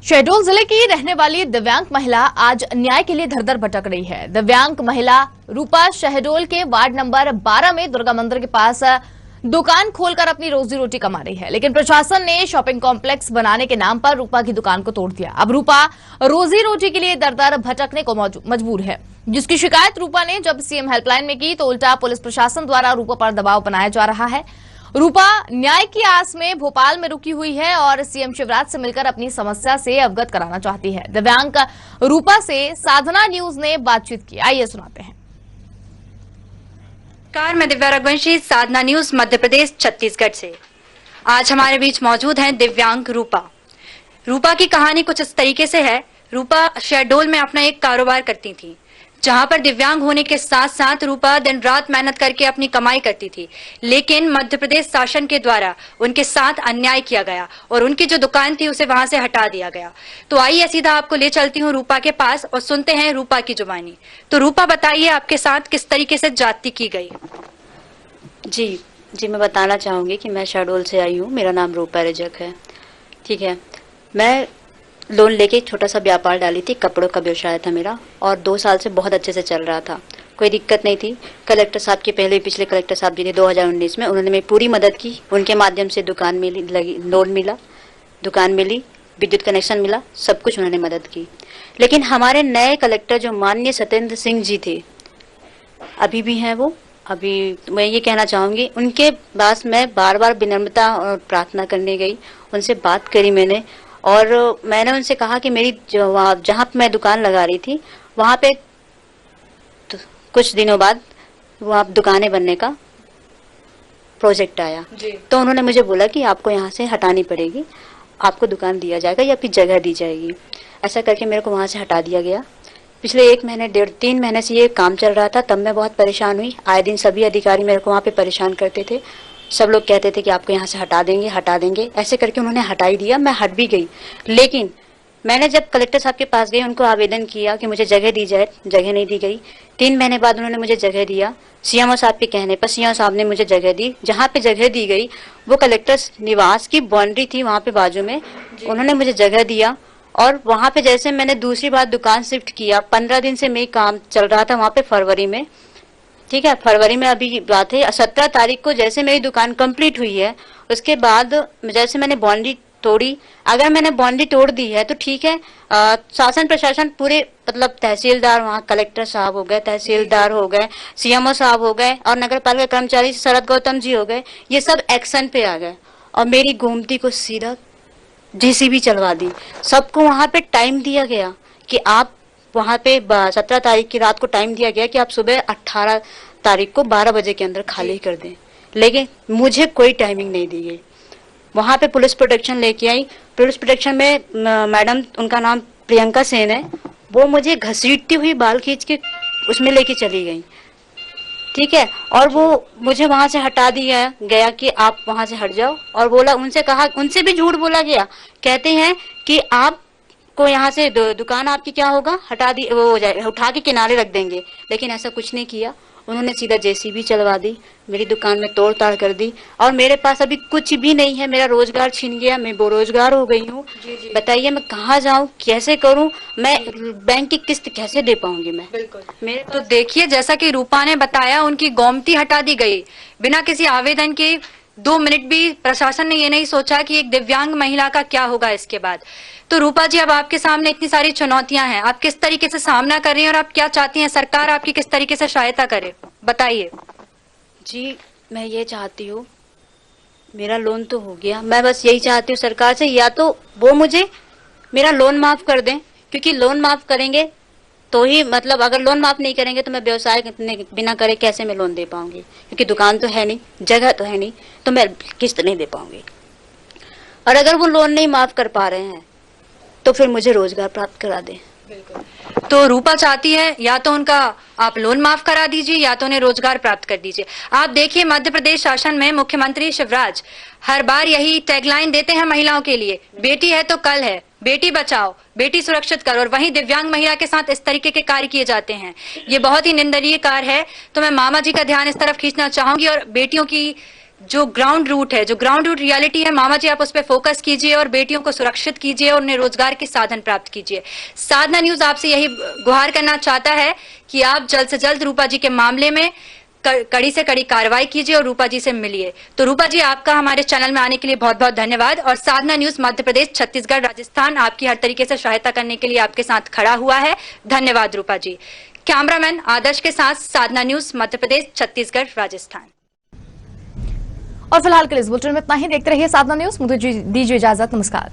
शहडोल जिले की रहने वाली दिव्यांग महिला आज न्याय के लिए धर-धर भटक रही है। दिव्यांग महिला रूपा शहडोल के वार्ड नंबर 12 में दुर्गा मंदिर के पास दुकान खोलकर अपनी रोजी रोटी कमा रही है, लेकिन प्रशासन ने शॉपिंग कॉम्प्लेक्स बनाने के नाम पर रूपा की दुकान को तोड़ दिया। अब रूपा रोजी रोटी के लिए दर-दर भटकने को मजबूर है, जिसकी शिकायत रूपा ने जब सीएम हेल्पलाइन में की तो उल्टा पुलिस प्रशासन द्वारा रूपा पर दबाव बनाया जा रहा है। रूपा न्याय की आस में भोपाल में रुकी हुई है और सीएम शिवराज से मिलकर अपनी समस्या से अवगत कराना चाहती है। दिव्यांग रूपा से साधना न्यूज ने बातचीत की, आइए सुनाते हैं। नमस्कार, मैं दिव्या रघुवंशी, साधना न्यूज मध्य प्रदेश छत्तीसगढ़ से। आज हमारे बीच मौजूद हैं दिव्यांग रूपा। रूपा की कहानी कुछ इस तरीके से है। रूपा शहडोल में अपना एक कारोबार करती थी, जहां पर दिव्यांग होने के साथ साथ रूपा दिन रात मेहनत करके अपनी कमाई करती थी, लेकिन मध्य प्रदेश शासन के द्वारा उनके साथ अन्याय किया गया और उनकी जो दुकान थी उसे वहां से हटा दिया गया। तो आइए सीधा आपको ले चलती हूँ रूपा के पास और सुनते हैं रूपा की जुबानी। तो रूपा, बताइए आपके साथ किस तरीके से जाति की गई। जी, मैं बताना चाहूँगी कि मैं शहडोल से आई हूँ। मेरा नाम रूपा रजक है। ठीक है, मैं लोन लेके छोटा सा व्यापार डाली थी, कपड़ों का व्यवसाय था मेरा, और 2 साल से बहुत अच्छे से चल रहा था, कोई दिक्कत नहीं थी। कलेक्टर साहब के पिछले कलेक्टर साहब जी ने 2019 में उन्होंने मेरी पूरी मदद की। उनके माध्यम से दुकान मिली, लोन मिला, दुकान मिली, विद्युत कनेक्शन मिला, सब कुछ उन्होंने मदद की। लेकिन हमारे नए कलेक्टर जो माननीय सत्येंद्र सिंह जी थे, अभी भी हैं वो। अभी मैं ये कहना चाहूँगी, उनके पास मैं बार बार विनम्रता और प्रार्थना करने गई, उनसे बात करी मैंने, और मैंने उनसे कहा कि मेरी जहाँ मैं दुकान लगा रही थी वहाँ पे तो कुछ दिनों बाद वहाँ दुकानें बनने का प्रोजेक्ट आया, तो उन्होंने मुझे बोला कि आपको यहाँ से हटानी पड़ेगी, आपको दुकान दिया जाएगा या फिर जगह दी जाएगी। ऐसा करके मेरे को वहाँ से हटा दिया गया। पिछले 1-3 महीने से ये काम चल रहा था, तब मैं बहुत परेशान हुई। आए दिन सभी अधिकारी मेरे को वहाँ पे परेशान करते थे, सब लोग कहते थे कि आपको यहाँ से हटा देंगे। ऐसे करके उन्होंने हटा ही दिया। मैं हट भी गई, लेकिन मैंने जब कलेक्टर साहब के पास गई, उनको आवेदन किया कि मुझे जगह दी जाए, जगह नहीं दी गई। 3 महीने बाद उन्होंने मुझे जगह दिया। सीएमओ साहब के कहने पर सीएमओ साहब ने मुझे जगह दी। जहाँ पे जगह दी गई वो कलेक्टर निवास की बाउंड्री थी, वहाँ पे बाजू में उन्होंने मुझे जगह दिया। और वहाँ पे जैसे मैंने दूसरी बार दुकान शिफ्ट किया, 15 दिन से मेरी काम चल रहा था वहाँ पे, फरवरी में। ठीक है, फरवरी में अभी बात है, 17 तारीख को जैसे मेरी दुकान कंप्लीट हुई है, उसके बाद जैसे मैंने बाउंड्री तोड़ी। अगर मैंने बाउंड्री तोड़ दी है तो ठीक है, शासन प्रशासन पूरे, मतलब तहसीलदार, वहाँ कलेक्टर साहब हो गए, तहसीलदार हो गए, सीएमओ साहब हो गए, और नगर पालिका कर्मचारी शरद गौतम जी हो गए, ये सब एक्शन पे आ गए और मेरी गोमती को सीधा जेसीबी चलवा दी। सबको वहाँ पे टाइम दिया गया कि आप वहाँ पे 17 तारीख की रात को टाइम दिया गया कि आप सुबह 18 तारीख को 12 बजे के अंदर खाली कर दें, लेकिन मुझे कोई टाइमिंग नहीं दी गई। वहाँ पे पुलिस प्रोटेक्शन लेके आई। पुलिस प्रोटेक्शन में मैडम, उनका नाम प्रियंका सेन है, वो मुझे घसीटती हुई बाल खींच के उसमें लेके चली गई। ठीक है, और वो मुझे वहां से हटा दिया गया कि आप वहां से हट जाओ, और बोला, उनसे कहा, उनसे भी झूठ बोला गया। कहते हैं कि आप को यहाँ से दुकान आपकी क्या होगा, हटा दी, वो हो जाए, उठा के किनारे रख देंगे, लेकिन ऐसा कुछ नहीं किया। उन्होंने सीधा जेसीबी चलवा दी, मेरी दुकान में तोड़ ताड़ कर दी, और मेरे पास अभी कुछ भी नहीं है। मेरा रोजगार छीन गया, मैं बेरोजगार हो गई हूँ। बताइए मैं कहाँ जाऊँ, कैसे करूँ, मैं बैंक की किस्त कैसे दे पाऊंगी मैं? मेरे तो देखिए, जैसा कि रूपा ने बताया, उनकी गोमती हटा दी गई बिना किसी आवेदन के। 2 मिनट भी प्रशासन ने ये नहीं सोचा कि एक दिव्यांग महिला का क्या होगा इसके बाद। तो रूपा जी, अब आपके सामने इतनी सारी चुनौतियां हैं, आप किस तरीके से सामना कर रही हैं और आप क्या चाहती हैं सरकार आपकी किस तरीके से सहायता करे, बताइए। जी, मैं ये चाहती हूँ, मेरा लोन तो हो गया, मैं बस यही चाहती हूँ सरकार से, या तो वो मुझे मेरा लोन माफ कर दें, क्योंकि लोन माफ करेंगे तो ही, मतलब अगर लोन माफ नहीं करेंगे तो मैं व्यवसाय बिना करे कैसे मैं लोन दे पाऊंगी, क्योंकि दुकान तो है नहीं, जगह तो है नहीं, तो मैं किस्त नहीं दे पाऊंगी। और अगर वो लोन नहीं माफ कर पा रहे हैं तो फिर मुझे रोजगार प्राप्त करा दें। तो रूपा चाहती है या तो उनका आप लोन माफ करा दीजिए या तो उन्हें रोजगार प्राप्त कर दीजिए। आप देखिए, मध्य प्रदेश शासन में मुख्यमंत्री शिवराज हर बार यही टैगलाइन देते हैं महिलाओं के लिए, बेटी है तो कल है, बेटी बचाओ, बेटी सुरक्षित करो, और वहीं दिव्यांग महिला के साथ इस तरीके के कार्य किए जाते हैं। ये बहुत ही निंदनीय कार्य है। तो मैं मामा जी का ध्यान इस तरफ खींचना चाहूंगी और बेटियों की जो ग्राउंड रूट है, जो ग्राउंड रूट रियलिटी है, मामा जी आप उस पर फोकस कीजिए और बेटियों को सुरक्षित कीजिए और उन्हें रोजगार के साधन प्राप्त कीजिए। साधना न्यूज आपसे यही गुहार करना चाहता है कि आप जल्द से जल्द रूपा जी के मामले में कड़ी से कड़ी कार्रवाई कीजिए और रूपा जी से मिलिए। तो रूपा जी, आपका हमारे चैनल में आने के लिए बहुत बहुत धन्यवाद। और साधना न्यूज मध्य प्रदेश, छत्तीसगढ़, राजस्थान आपकी हर तरीके से सहायता करने के लिए आपके साथ खड़ा हुआ है। धन्यवाद रूपा जी। कैमरामैन आदर्श के साथ साधना न्यूज मध्य प्रदेश, छत्तीसगढ़, राजस्थान। और फिलहाल के लिए इस बुलेटिन में इतना ही। देखते रहिए साधना न्यूज। मुझे दीजिए इजाजत। नमस्कार।